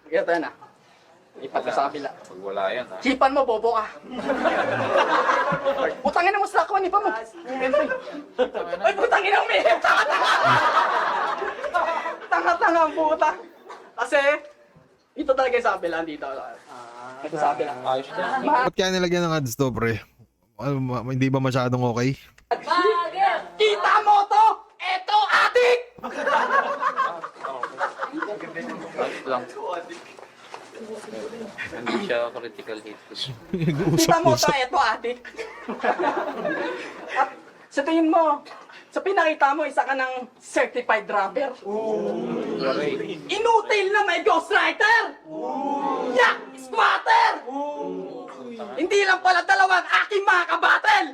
Ito na. Ipat ka sa kabila. Pag wala yan, ha? Hipan mo, bobo ka. Putangin mo sa lakwan, hipan mo. Ay, putangin ang may tanga-tanga ang puta. Kasi, ito talaga yung sa kabila, dito. Ito sa kabila. Ayos na. Ba't kaya nilagyan ng ads to, pre? Hindi ba masyadong okay? Kita mo to! Eto, adik! Ayos lang. Hindi siya critical hit. Kita mo to, eto, adik. At sa tingin mo, sa pinakita mo, isa ka ng certified robber. Inutil na may ghostwriter! Yak! Squatter! Hindi lang pala dalawang aking mga kabattle!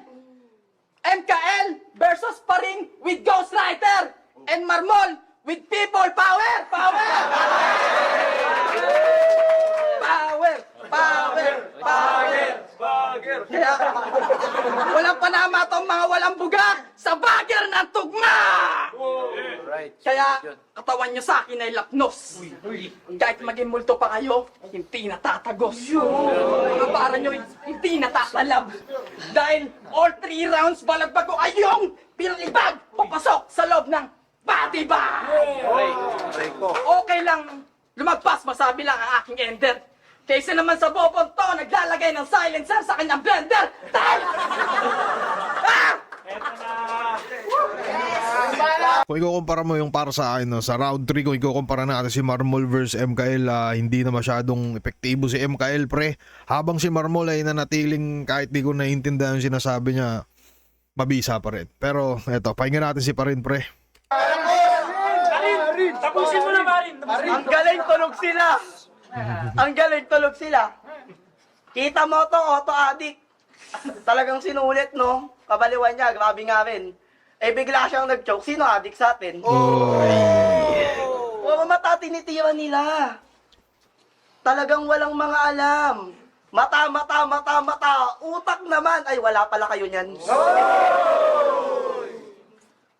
MKL versus Paring with ghostwriter! And Marmol with people power! Power! Power! Power! Power! Kaya, walang panama tong mga walang bugak sa bagger ng tugma! Right. Kaya, katawan nyo sa akin ay lapnos. Kahit maging multo pa kayo, hindi natatagos. Mga para nyo, hindi natatalab. Dahil all 3 rounds balagpag ko ay yung pinalibag papasok sa loob ng body bag. Aray ko. Okay lang lumagpas, masabi lang ang aking ender. Kaysa naman sa bobon to, naglalagay ng silencer sa kanyang blender. Dahil... Ah! Kung ikukumpara mo yung para sa akin, no, sa round 3, kung ikukumpara natin si Marmol versus MKL, hindi na masyadong epektibo si MKL, pre. Habang si Marmol ay nanatiling, kahit di ko naiintindihan yung sinasabi niya, mabisa pa rin. Pero eto, pakinggan natin si Parin, pre. Tapusin mo na, Marin. Ang galing tulog sila. Ang galing tulog sila. Kita mo to, auto addict. Talagang sinulit, no? Kabaliwan niya, grabe nga rin. Eh, bigla siyang nag-choke. Sino addict sa atin? Puro mata tinitira nila. Talagang walang mga alam. Mata, mata, mata, mata. Utak naman. Ay, wala pala kayo niyan.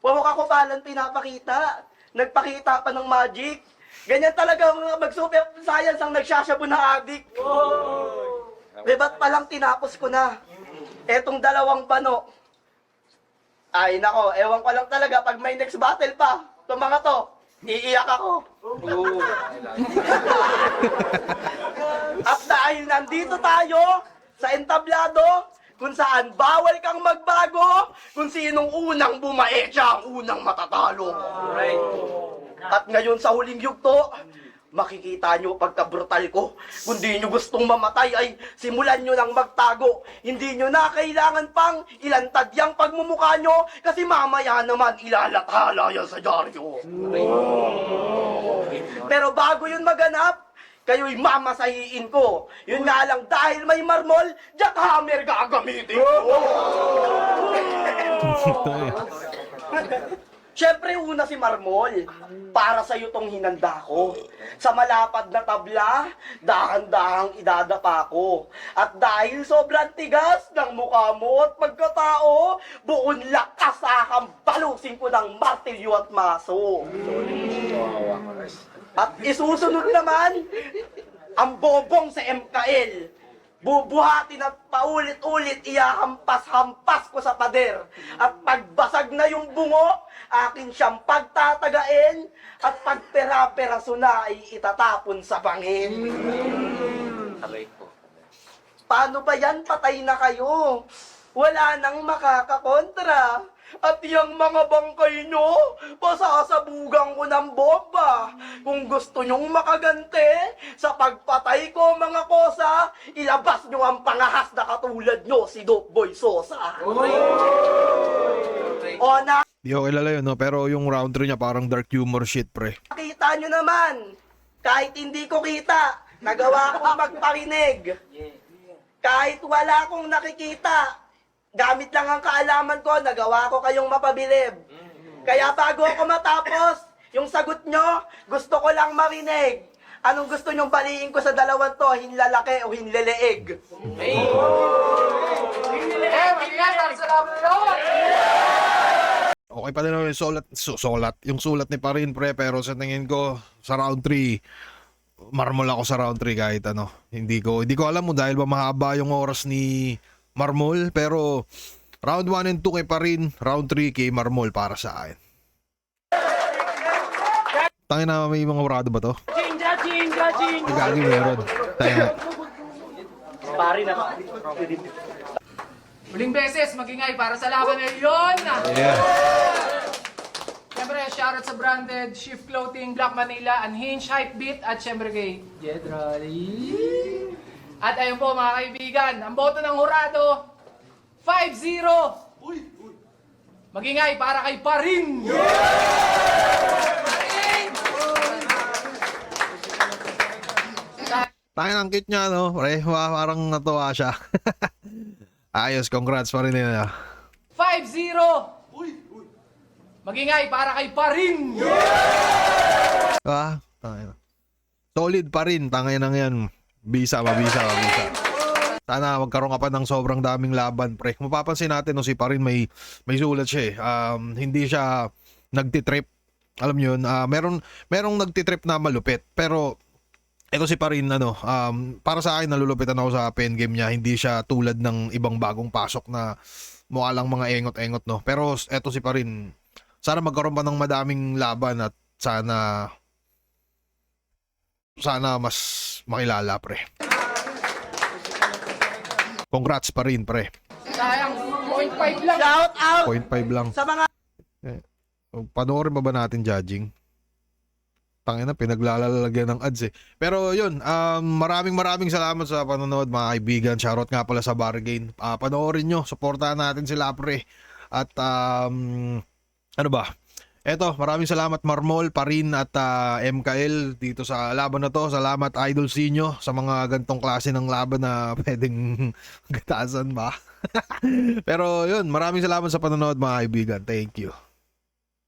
Puro kakupalan pinapakita. Nagpakita pa ng magic. Ganyan talaga mag-super science ang nagsasabo ng addict. Ba't palang tinapos ko na? Etong dalawang pano. Ay nako, ewan ko lang talaga pag may next battle pa. Itong mga to, iiyak ako. At dahil nandito tayo sa entablado, kung saan bawal kang magbago, kung sinong unang bumae siya ang unang matatalo. At ngayon sa huling yugto, makikita nyo pagka-brutal ko. Kung di nyo gustong mamatay ay simulan nyo nang magtago. Hindi nyo na kailangan pang ilantad yung pagmumukha nyo kasi mamaya naman ilalathala yan sa dyaryo. Pero bago yun maganap, kayo'y mamasahiin ko. Yun nga lang, dahil may marmol, jackhammer gagamitin ko. Siyempre, una si Marmol. Para sa'yo tong hinanda ko. Sa malapad na tabla, dahan-dahang idadapa ko. At dahil sobrang tigas ng mukha mo at pagkatao, buon lakas akang balusin ko ng martilyo at maso. At isusunod naman, ang bobong sa MKL. Bubuhatin at paulit-ulit iyahampas-hampas ko sa pader. At pagbasag na yung bungo, akin siyang pagtatagain at pagpera-peraso na ay itatapon sa bangin. Aray ko. Paano ba yan? Patay na kayo. Wala nang makakakontra. At yung mga bangkay nyo, pasasabugan ko ng bomba. Kung gusto nyong makagante, sa pagpatay ko mga kosa, ilabas nyo ang pangahas na katulad nyo, si Dope Boy Sosa. O Di ko kilala yun, no? Pero yung round 3 niya parang dark humor shit, pre. nakita nyo naman, kahit hindi ko kita, nagawa kong magparinig. kahit wala akong nakikita, gamit lang ang kaalaman ko, nagawa ko kayong mapabilib. Kaya bago ako matapos, yung sagot nyo, gusto ko lang marinig. Anong gusto nyong baliin ko sa dalawang to, hinlalaki o hinleleeg? Magiging salamat yun! Okay pa din yung yung sulat ni Parin pre, pero sa tingin ko sa round 3 Marmol ako sa round 3 kahit ano. Hindi ko alam mo dahil ba mahaba yung oras ni Marmol, pero round 1 and 2 kay Parin, round 3 kay Marmol para sa akin. Tangin na, may mga urado ba to? Gagi meron. Tangin. Muling beses, magingay para sa laban na yun! Yeah. Siyempre, shoutout sa branded Shift Clothing, Black Manila, Unhinged, Hypebeat, at siyempre kay Jedrali. At ayun po mga kaibigan, ang boto ng hurado, 5-0! Magingay para kay Parin! Tangin ang cute niya, no? Pre, parang natuwa siya. Ayos, congrats pa rin nila. 5-0! Magingay para kay Parin! Tangin. Solid pa rin, tangin nang yan. Mabisa. Sana magkaroon ka pa ng sobrang daming laban, pre. Mapapansin natin, no, si Parin may sulat siya eh. Hindi siya nagtitrip. Alam niyo yun, merong nagtitrip na malupit. Pero ito si Parin, para sa akin nalulupitan ako sa pen game niya. Hindi siya tulad ng ibang bagong pasok na mukha lang mga engot-engot, no. Pero eto si Parin, sana magkaroon pa ng madaming laban at sana mas makilala, pre. Congrats pa rin, pre. Sayang, 0.5 lang. Shout out 0.5 lang. sa mga Panoorin ba natin judging? Tangina, pinaglalalagyan ng ads eh. Pero yun, maraming salamat sa panonood mga kaibigan. Shoutout nga pala sa Bargain. Panoorin nyo, supportahan natin sila, pre. At ano ba? Eto, maraming salamat Marmol, Parin at MKL dito sa laban na to. Salamat Idol Sinyo sa mga gantong klase ng laban na pwedeng gatasan ba? Pero yun, maraming salamat sa panonood mga kaibigan. Thank you.